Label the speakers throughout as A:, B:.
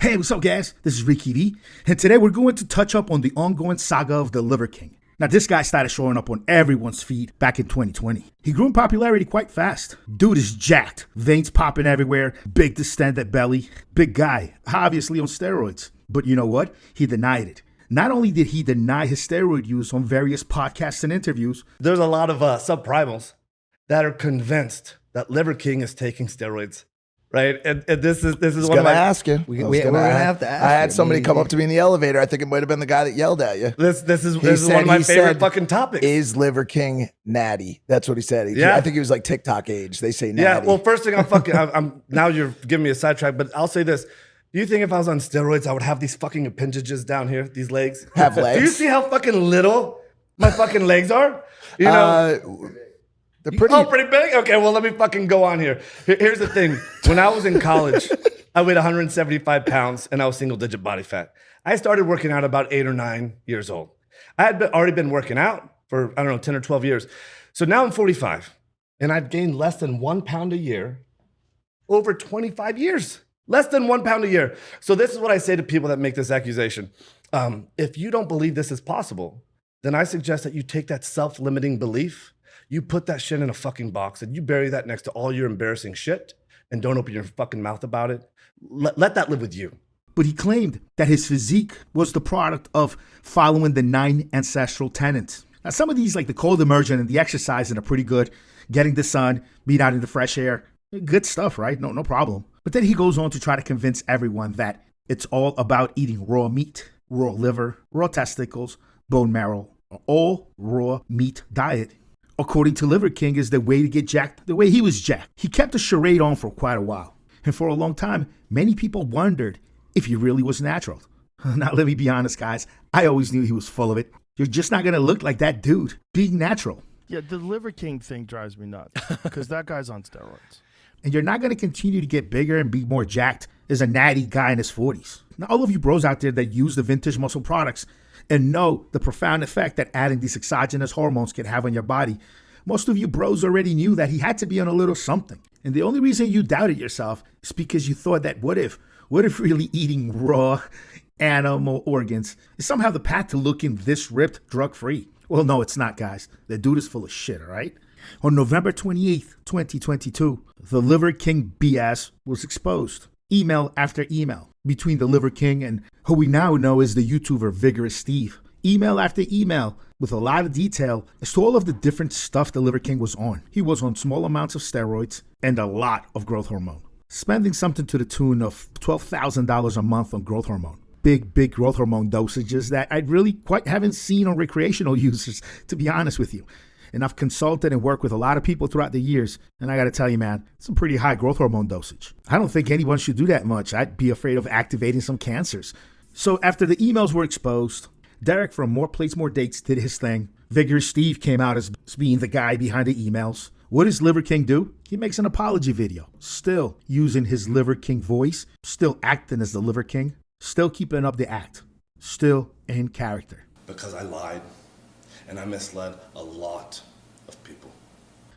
A: Hey, what's up, guys? This is Ricky V, and today we're going to touch up on the ongoing saga of the Liver King. Now, this guy started showing up on everyone's feed back in 2020. He grew in popularity quite fast. Dude is jacked, veins popping everywhere, big distended belly, big guy, obviously on steroids. But you know what? He denied it. Not only did he deny his steroid use on various podcasts and interviews,
B: there's a lot of subprimals that are convinced that Liver King is taking steroids. Right, and this is one of my
C: asking.
D: We're gonna have to ask.
C: I had somebody come up to me in the elevator. I think it might have been the guy that yelled at you.
B: This is one of my favorite fucking topics.
C: Is Liver King natty? That's what he said.
B: Yeah.
C: I think he was like TikTok age. They say natty.
B: Yeah. Well, first thing I'm now you're giving me a sidetrack, but I'll say this. Do you think if I was on steroids, I would have these fucking appendages down here, these legs?
C: Have legs?
B: Do you see how fucking little my fucking legs are? You know.
C: They're pretty.
B: Oh, pretty big? Okay, well, let me fucking go on here. Here's the thing. When I was in college, I weighed 175 pounds and I was single digit body fat. I started working out about 8 or 9 years old. I had already been working out for, 10 or 12 years. So now I'm 45 and I've gained less than 1 pound a year over 25 years. Less than 1 pound a year. So this is what I say to people that make this accusation. If you don't believe this is possible, then I suggest that you take that self-limiting belief, you put that shit in a fucking box and you bury that next to all your embarrassing shit and don't open your fucking mouth about it. Let that live with you.
A: but he claimed that his physique was the product of following the 9 ancestral tenets. Now, some of these, like the cold immersion and the exercising, are pretty good. Getting the sun, being out in the fresh air, good stuff, right? No problem. But then he goes on to try to convince everyone that it's all about eating raw meat, raw liver, raw testicles, bone marrow, all raw meat diet. According to Liver King, is the way to get jacked the way he was jacked. He kept the charade on for quite a while. And for a long time, many people wondered if he really was natural. Now, let me be honest, guys. I always knew he was full of it. You're just not going to look like that dude being natural.
D: Yeah, the Liver King thing drives me nuts because that guy's on steroids.
A: And you're not going to continue to get bigger and be more jacked as a natty guy in his 40s. Now, all of you bros out there that use the vintage muscle products and know the profound effect that adding these exogenous hormones can have on your body, most of you bros already knew that he had to be on a little something. And the only reason you doubted yourself is because you thought that what if really eating raw animal organs is somehow the path to looking this ripped drug-free? Well, no, it's not, guys. The dude is full of shit, all right? On November 28th, 2022, the Liver King BS was exposed. Email after email between the Liver King and who we now know as the YouTuber Vigorous Steve. Email after email with a lot of detail as to all of the different stuff the Liver King was on. He was on small amounts of steroids and a lot of growth hormone, spending something to the tune of $12,000 a month on growth hormone. Big growth hormone dosages that I really quite haven't seen on recreational users, to be honest with you. And I've consulted and worked with a lot of people throughout the years. And I got to tell you, man, it's a pretty high growth hormone dosage. I don't think anyone should do that much. I'd be afraid of activating some cancers. So after the emails were exposed, Derek from More Plates, More Dates did his thing. Vigorous Steve came out as being the guy behind the emails. What does Liver King do? He makes an apology video, still using his Liver King voice, still acting as the Liver King, still keeping up the act, still in character.
B: Because I lied and I misled a lot of people.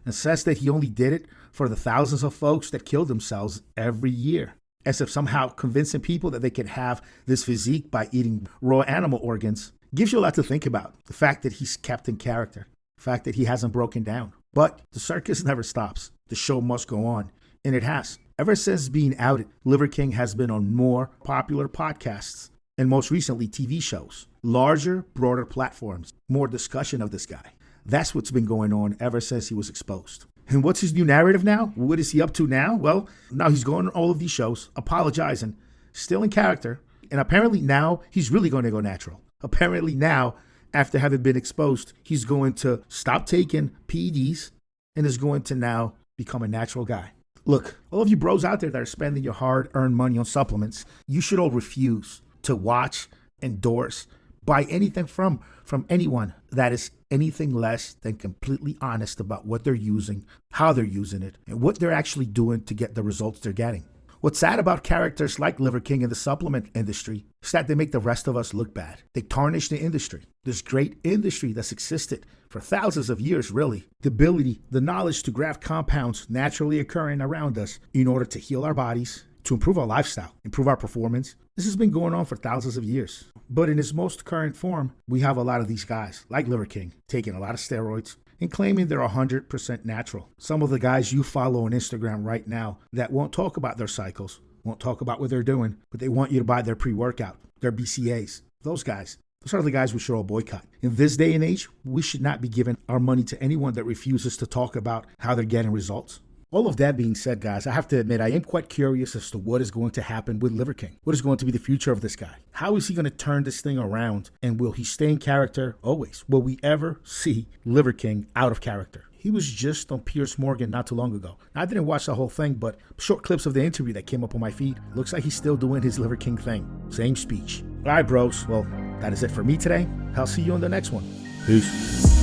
A: And says that he only did it for the thousands of folks that kill themselves every year, as if somehow convincing people that they can have this physique by eating raw animal organs gives you a lot to think about. The fact that he's kept in character, the fact that he hasn't broken down. But the circus never stops. The show must go on, and it has. Ever since being outed, Liver King has been on more popular podcasts and most recently TV shows, larger, broader platforms, more discussion of this guy. That's what's been going on ever since he was exposed. And what's his new narrative now? What is he up to now? Well, now he's going on all of these shows, apologizing, still in character, and apparently now he's really going to go natural. Apparently now, after having been exposed, he's going to stop taking PEDs and is going to now become a natural guy. Look, all of you bros out there that are spending your hard-earned money on supplements, you should all refuse to watch, endorse, buy anything from anyone that is anything less than completely honest about what they're using, how they're using it, and what they're actually doing to get the results they're getting. What's sad about characters like Liver King in the supplement industry is that they make the rest of us look bad. They tarnish the industry. This great industry that's existed for thousands of years, really. The ability, the knowledge to graft compounds naturally occurring around us in order to heal our bodies, to improve our lifestyle, improve our performance. This has been going on for thousands of years. But in its most current form, we have a lot of these guys, like Liver King, taking a lot of steroids and claiming they're 100% natural. Some of the guys you follow on Instagram right now that won't talk about their cycles, won't talk about what they're doing, but they want you to buy their pre-workout, their BCAs. Those guys, those are the guys we should all boycott. In this day and age, we should not be giving our money to anyone that refuses to talk about how they're getting results. All of that being said, guys, I have to admit, I am quite curious as to what is going to happen with Liver King. What is going to be the future of this guy? How is he going to turn this thing around? And will he stay in character always? Will we ever see Liver King out of character? He was just on Piers Morgan not too long ago. I didn't watch the whole thing, but short clips of the interview that came up on my feed. Looks like he's still doing his Liver King thing. Same speech. All right, bros. Well, that is it for me today. I'll see you on the next one. Peace.